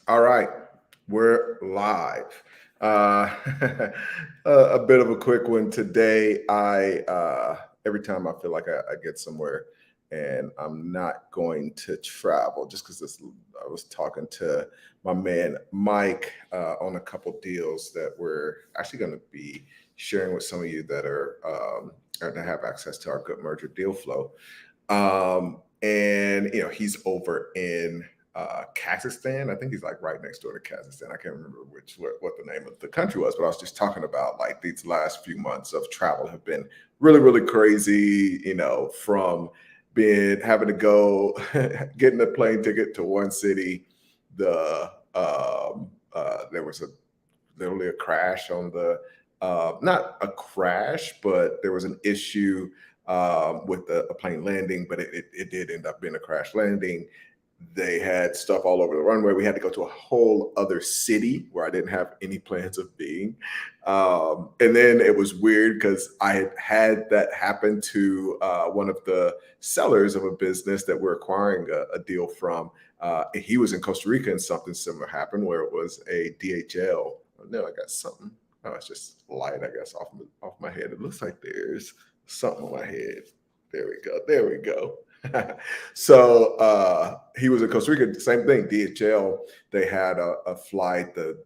All right, we're live. Uh, a bit of a quick one today. I every time I feel like I get somewhere and I'm not going to travel, just because this I was talking to my man Mike on a couple deals that we're actually going to be sharing with some of you that are to have access to our Good Merger deal flow. And he's over in Kazakhstan. I think he's like right next door to Kazakhstan. I can't remember what the name of the country was, but I was just talking about like these last few months of travel have been really, really crazy. From being having to go getting a plane ticket to one city. There was a literally a crash on the not a crash, but there was an issue with a plane landing, but it did end up being a crash landing. They had stuff all over the runway. We had to go to a whole other city where I didn't have any plans of being. And then it was weird because I had that happen to one of the sellers of a business that we're acquiring a deal from. And he was in Costa Rica and something similar happened where it was a DHL. Oh, no, I got something. Oh, it's just light, I guess, off my head. It looks like there's something on my head. There we go. There we go. So he was in Costa Rica. Same thing. DHL. They had a flight that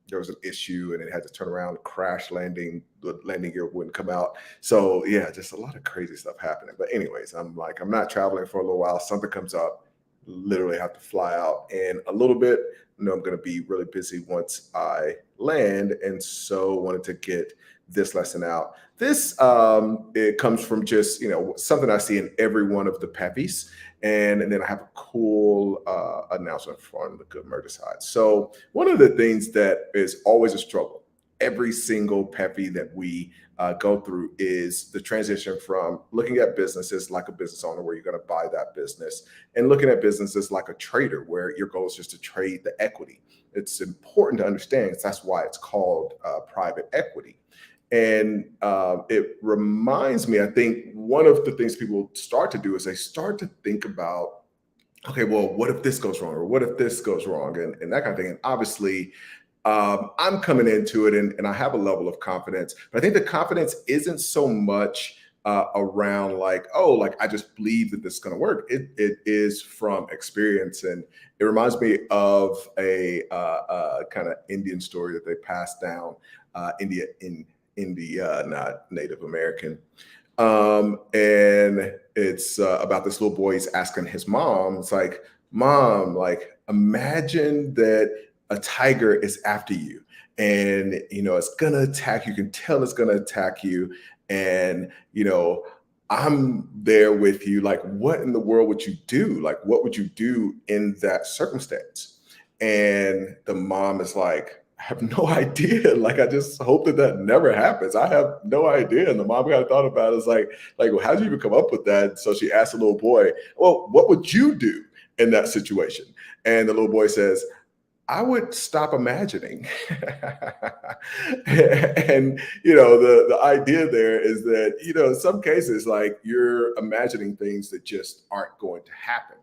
there was an issue and it had to turn around, crash landing. The landing gear wouldn't come out. So yeah, just a lot of crazy stuff happening. But anyways, I'm not traveling for a little while. Something comes up, literally have to fly out in a little bit. I'm going to be really busy once I land, and so wanted to get this lesson out. This it comes from just something I see in every one of the peppies, and then I have a cool announcement from the Good Murder side. So one of the things that is always a struggle, every single peppy that we go through is the transition from looking at businesses like a business owner where you're going to buy that business and looking at businesses like a trader where your goal is just to trade the equity. It's important to understand that's why it's called private equity. And it reminds me, I think one of the things people start to do is they start to think about, okay, well, what if this goes wrong? Or what if this goes wrong? And that kind of thing. And obviously, I'm coming into it and I have a level of confidence, but I think the confidence isn't so much around like, oh, like I just believe that this is going to work. It is from experience. And it reminds me of a kind of Indian story that they passed down in India, not Native American. And it's about this little boy. He's asking his mom, it's like, Mom, like, imagine that a tiger is after you and it's gonna attack you. You can tell it's gonna attack you, and I'm there with you. Like, what in the world would you do? Like, what would you do in that circumstance? And the mom is like, I have no idea. Like, I just hope that never happens. I have no idea. And the mom kind of thought about it. It's like, well, how did you even come up with that? So she asked the little boy, well, what would you do in that situation? And the little boy says, I would stop imagining. And the idea there is that, in some cases, like you're imagining things that just aren't going to happen.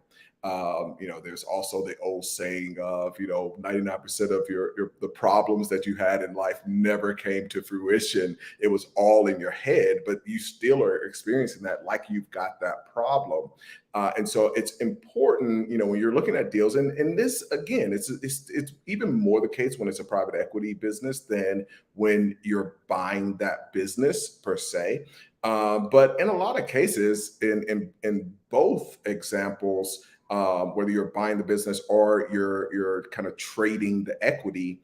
There's also the old saying of, 99% of your the problems that you had in life never came to fruition. It was all in your head, but you still are experiencing that like you've got that problem. And so it's important, when you're looking at deals, and this again, it's even more the case when it's a private equity business than when you're buying that business per se. But in a lot of cases, in both examples, whether you're buying the business or you're kind of trading the equity,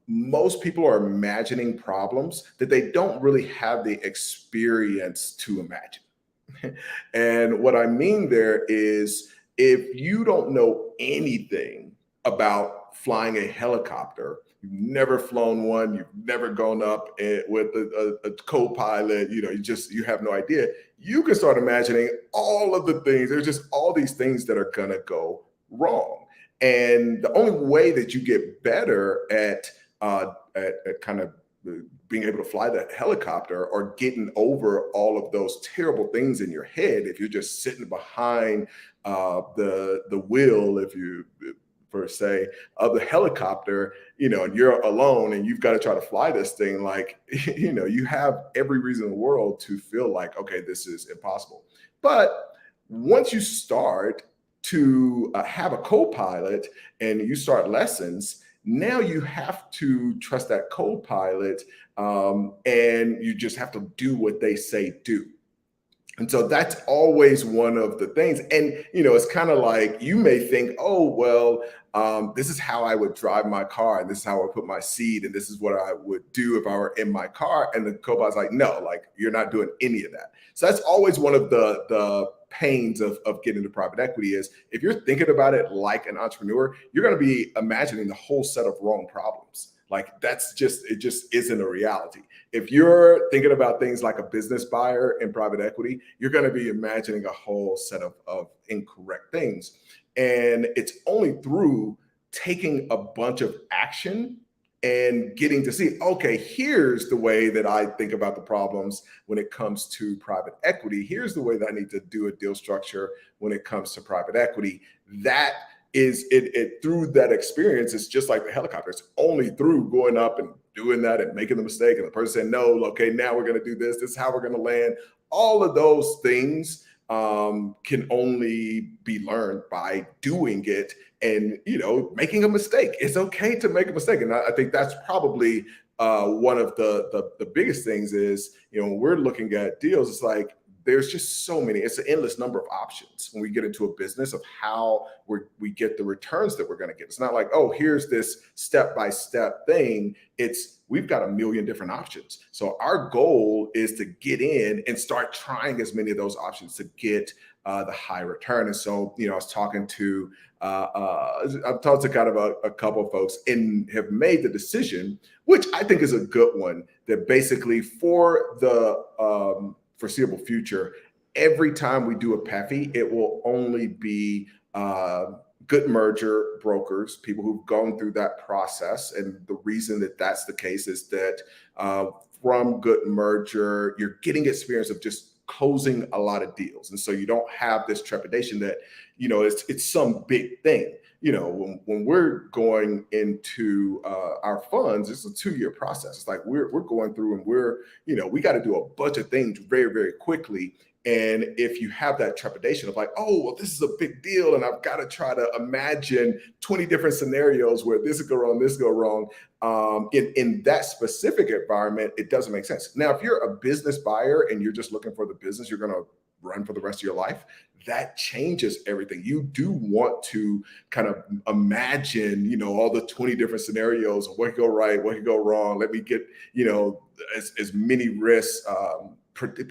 most people are imagining problems that they don't really have the experience to imagine. And what I mean there is if you don't know anything about flying a helicopter, you've never flown one, you've never gone up with a co-pilot, you have no idea. You can start imagining all of the things. There's just all these things that are gonna go wrong. And the only way that you get better at kind of being able to fly that helicopter or getting over all of those terrible things in your head if you're just sitting behind the wheel, if you per se of the helicopter, and you're alone and you've got to try to fly this thing, like, you have every reason in the world to feel like, okay, this is impossible. But once you start to have a co-pilot and you start lessons, now you have to trust that co-pilot, and you just have to do what they say do. And so that's always one of the things. And, it's kind of like you may think, oh, well, this is how I would drive my car, and this is how I would put my seat, and this is what I would do if I were in my car. And the co-pilot's like, no, like, you're not doing any of that. So that's always one of the pains of getting into private equity is if you're thinking about it like an entrepreneur, you're going to be imagining the whole set of wrong problems. Like it just isn't a reality. If you're thinking about things like a business buyer in private equity, you're going to be imagining a whole set of incorrect things. And it's only through taking a bunch of action and getting to see, okay, here's the way that I think about the problems when it comes to private equity. Here's the way that I need to do a deal structure when it comes to private equity. That is it through that experience. It's just like the helicopter. It's only through going up and doing that and making the mistake and the person saying, no, okay, now we're going to do this. This is how we're going to land. All of those things can only be learned by doing it and, making a mistake. It's okay to make a mistake. And I think that's probably one of the biggest things is, when we're looking at deals, it's like, there's just so many, it's an endless number of options when we get into a business of how we get the returns that we're going to get. It's not like, oh, here's this step-by-step thing. We've got a million different options. So our goal is to get in and start trying as many of those options to get the high return. And so, I was talking to, I've talked to kind of a couple of folks and have made the decision, which I think is a good one, that basically for the foreseeable future, every time we do a PEFI, it will only be good merger brokers, people who've gone through that process. And the reason that that's the case is that from good merger, you're getting experience of just closing a lot of deals. And so you don't have this trepidation that, it's some big thing. When we're going into our funds, it's a 2-year process. It's like we're going through and we got to do a bunch of things very, very quickly. And if you have that trepidation of like, oh, well, this is a big deal, and I've got to try to imagine 20 different scenarios where this could go wrong, this could go wrong. In that specific environment, it doesn't make sense. Now, if you're a business buyer and you're just looking for the business you're going to run for the rest of your life, that changes everything. You do want to kind of imagine, all the 20 different scenarios of what could go right, what could go wrong. Let me get, as many risks,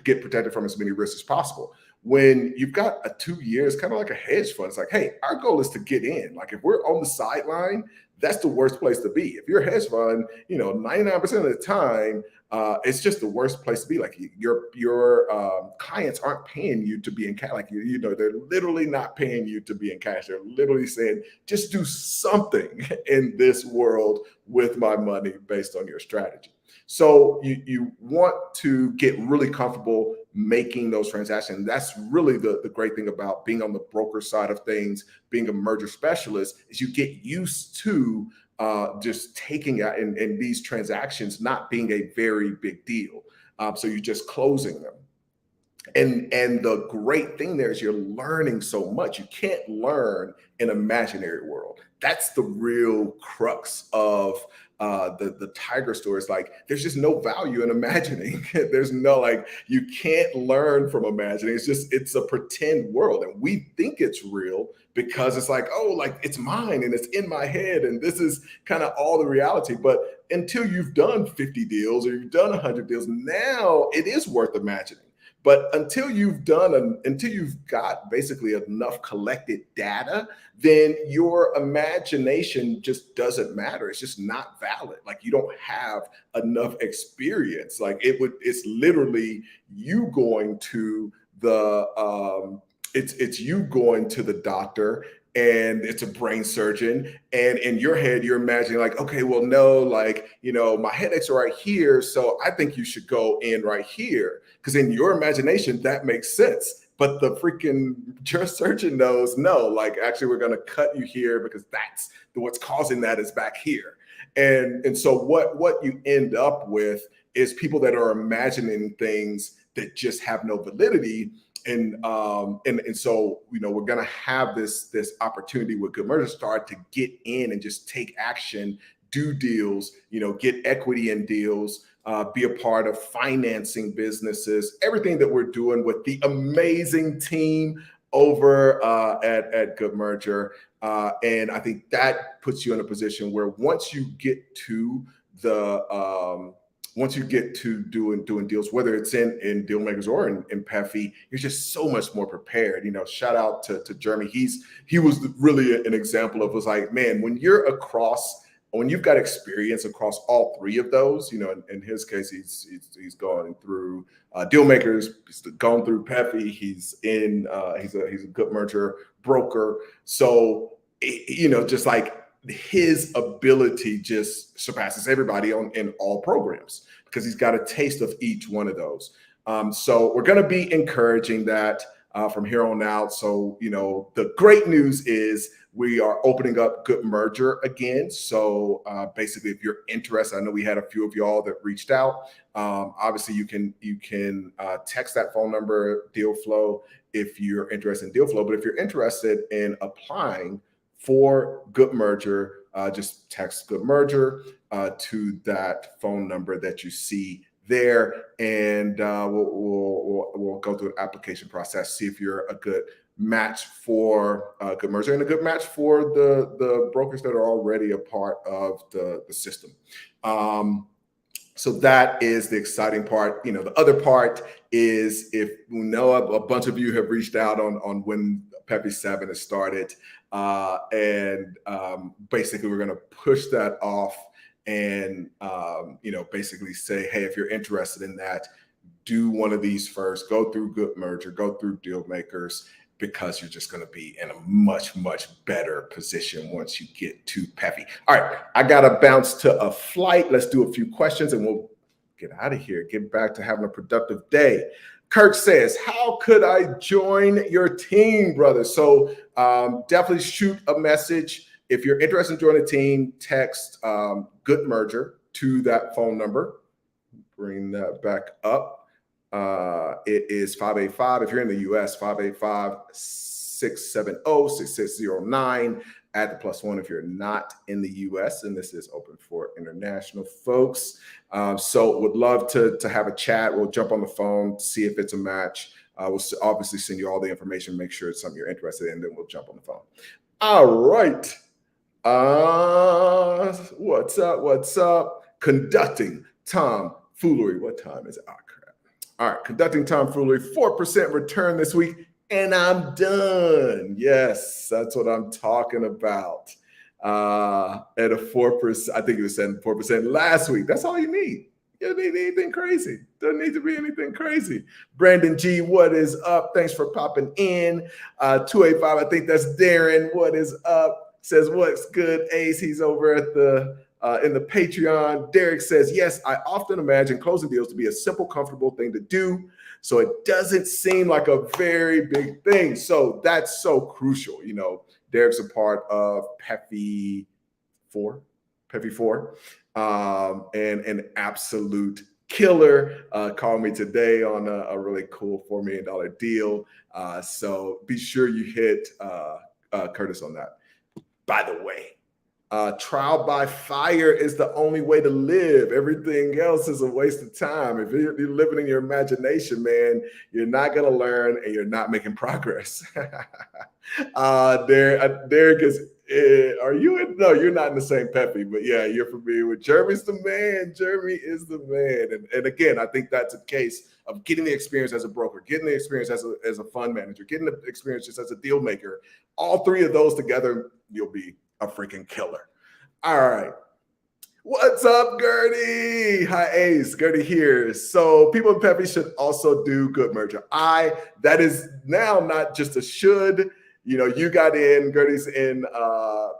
get protected from as many risks as possible. When you've got a 2 years, kind of like a hedge fund, it's like, hey, our goal is to get in. Like if we're on the sideline, that's the worst place to be. If you're a hedge fund, 99% of the time, it's just the worst place to be. Like your clients aren't paying you to be in cash. Like they're literally not paying you to be in cash. They're literally saying, just do something in this world with my money based on your strategy. So you want to get really comfortable making those transactions. That's really the great thing about being on the broker side of things, being a merger specialist, is you get used to just taking out and these transactions not being a very big deal. So you're just closing them. And the great thing there is you're learning so much. You can't learn in an imaginary world. That's the real crux of the Tiger story. Is like, there's just no value in imagining. There's no, like, you can't learn from imagining. It's a pretend world. And we think it's real because it's like, oh, like it's mine and it's in my head. And this is kind of all the reality. But until you've done 50 deals or you've done 100 deals, now it is worth imagining. But until you've got basically enough collected data, then your imagination just doesn't matter. It's just not valid. Like you don't have enough experience. Like it's literally you going to it's you going to the doctor, and it's a brain surgeon, and in your head you're imagining like, okay, well, no, like, my headaches are right here, so I think you should go in right here, because in your imagination that makes sense. but the freaking surgeon knows, no, like actually we're going to cut you here because that's what's causing that is back here. And so what you end up with is people that are imagining things that just have no validity. And so, you know, we're going to have this opportunity with Good Merger start to get in and just take action, do deals, you know, get equity in deals, be a part of financing businesses, everything that we're doing with the amazing team over at Good Merger. And I think that puts you in a position where once you get to doing deals, whether it's in Dealmakers or in PEFI, you're just so much more prepared. You know, shout out to Jeremy. He was really an example of, was like, man, when you've got experience across all three of those, you know, in his case, he's gone through Dealmakers, he's gone through PEFI, he's a Good Merger broker. So, you know, just like his ability just surpasses everybody in all programs because he's got a taste of each one of those. So we're going to be encouraging that from here on out. So, you know, the great news is we are opening up Good Merger again. So basically, if you're interested, I know we had a few of y'all that reached out. Obviously, you can text that phone number, Deal Flow, if you're interested in Deal Flow. But if you're interested in applying for Good Merger, just text Good Merger to that phone number that you see there, and we'll go through an application process, see if you're a good match for Good Merger and a good match for the brokers that are already a part of the system. So that is the exciting part. You know, the other part is, if we know a bunch of you have reached out on when PEFI 7 has started, and basically we're going to push that off and, you know, basically say, hey, if you're interested in that, do one of these first, go through Good Merger, go through Dealmakers, because you're just going to be in a much, much better position once you get to PEFI. All right, I got to bounce to a flight. Let's do a few questions and we'll get out of here, get back to having a productive day. Kirk says, how could I join your team, brother? So definitely shoot a message. If you're interested in joining a team, text Good Merger to that phone number. Bring that back up. It is 585, if you're in the US, 585-670-6609. Add the +1 if you're not in the US, and this is open for international folks. So would love to have a chat. We'll jump on the phone, see if it's a match. We'll obviously send you all the information, make sure it's something you're interested in, then we'll jump on the phone. All right. What's up? Conducting tomfoolery. What time is it? Oh, crap. All right, conducting tomfoolery, 4% return this week, and I'm done. Yes, that's what I'm talking about. At a 4%, I think you were saying 4% last week. That's all you need. You don't need anything crazy. Doesn't need to be anything crazy. Brandon G, what is up? Thanks for popping in. 285, I think that's Darren. What is up? Says, what's good, Ace? He's over at the in the Patreon. Derek says, yes, I often imagine closing deals to be a simple, comfortable thing to do, so it doesn't seem like a very big thing. So that's so crucial. You know, Derek's a part of PEFI 4, and an absolute killer. Called me today on a really cool $4 million deal. So be sure you hit Curtis on that. By the way, trial by fire is the only way to live. Everything else is a waste of time. If you're living in your imagination, man, you're not going to learn and you're not making progress. Derek is, are you in? No, you're not in the same PEFI, but yeah, you're familiar with Jeremy's the man. Jeremy is the man. And again, I think that's a case of getting the experience as a broker, getting the experience as a fund manager, getting the experience just as a deal maker. All three of those together, you'll be a freaking killer. All right. What's up, Gertie? Hi, Ace. Gertie here. So people in PEFI should also do Good Merger. That is now not just a should. You know, you got in, Gertie's in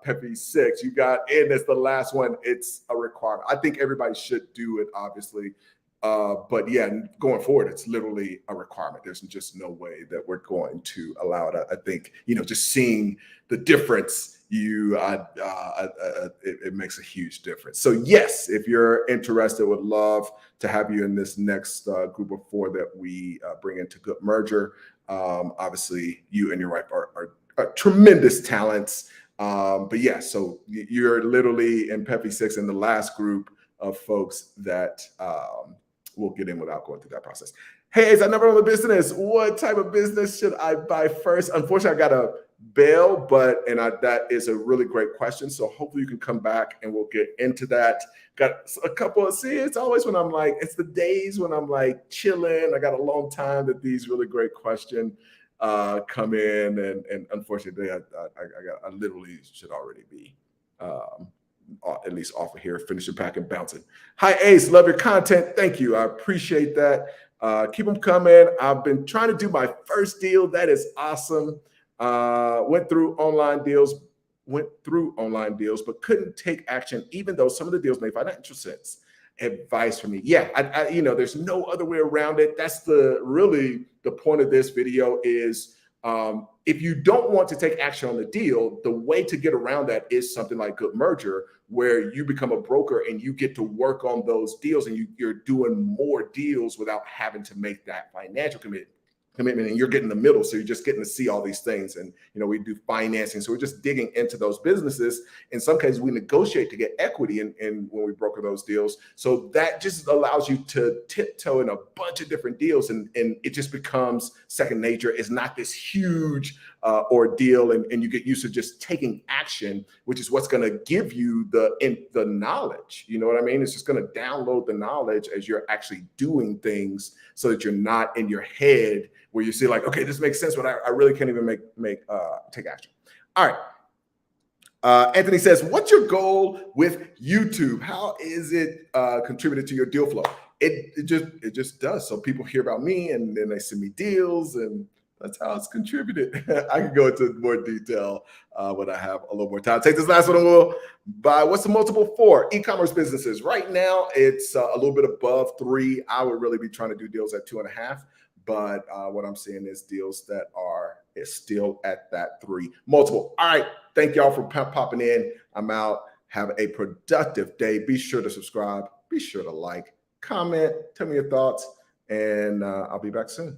PEFI 6. You got in as the last one. It's a requirement. I think everybody should do it, obviously. But yeah, going forward, it's literally a requirement. There's just no way that we're going to allow it. I think, just seeing the difference, it makes a huge difference. So yes, if you're interested, would love to have you in this next group of 4 that we bring into Good Merger. Obviously, you and your wife are tremendous talents. But yeah, so you're literally in PEPI 6 in the last group of folks that we'll get in without going through that process. Hey, Ace, I never owned a business. What type of business should I buy first? Unfortunately, I got to bail, that is a really great question. So hopefully you can come back and we'll get into that. Got a couple of, it's always when I'm like, it's the days when I'm like chilling. I got a long time that these really great questions come in, and unfortunately, I literally should already be at least off of here, finishing packing, bouncing. Hi, Ace. Love your content. Thank you. I appreciate that. Keep them coming. I've been trying to do my first deal. That is awesome. Went through online deals, but couldn't take action, even though some of the deals made financial sense. Advice for me. Yeah, there's no other way around it. That's really the point of this video is, if you don't want to take action on the deal, the way to get around that is something like Good Merger, where you become a broker and you get to work on those deals, and you're doing more deals without having to make that financial commitment, and you're getting in the middle. So you're just getting to see all these things. And, we do financing. So we're just digging into those businesses. In some cases, we negotiate to get equity in when we broker those deals. So that just allows you to tiptoe in a bunch of different deals. And it just becomes second nature. It's not this huge ordeal. And you get used to just taking action, which is what's going to give you the knowledge. You know what I mean? It's just going to download the knowledge as you're actually doing things, so that you're not in your head where you see like, okay, this makes sense, but I really can't even take action. All right. Anthony says, what's your goal with YouTube? How is it contributed to your deal flow? It just does. So people hear about me and then they send me deals, and that's how it's contributed. I can go into more detail when I have a little more time. Take this last one and we'll buy. What's the multiple for e-commerce businesses? Right now, it's a little bit above 3. I would really be trying to do deals at 2.5. But what I'm seeing is deals that is still at that 3 multiple. All right. Thank y'all for popping in. I'm out. Have a productive day. Be sure to subscribe. Be sure to like, comment, tell me your thoughts, and I'll be back soon.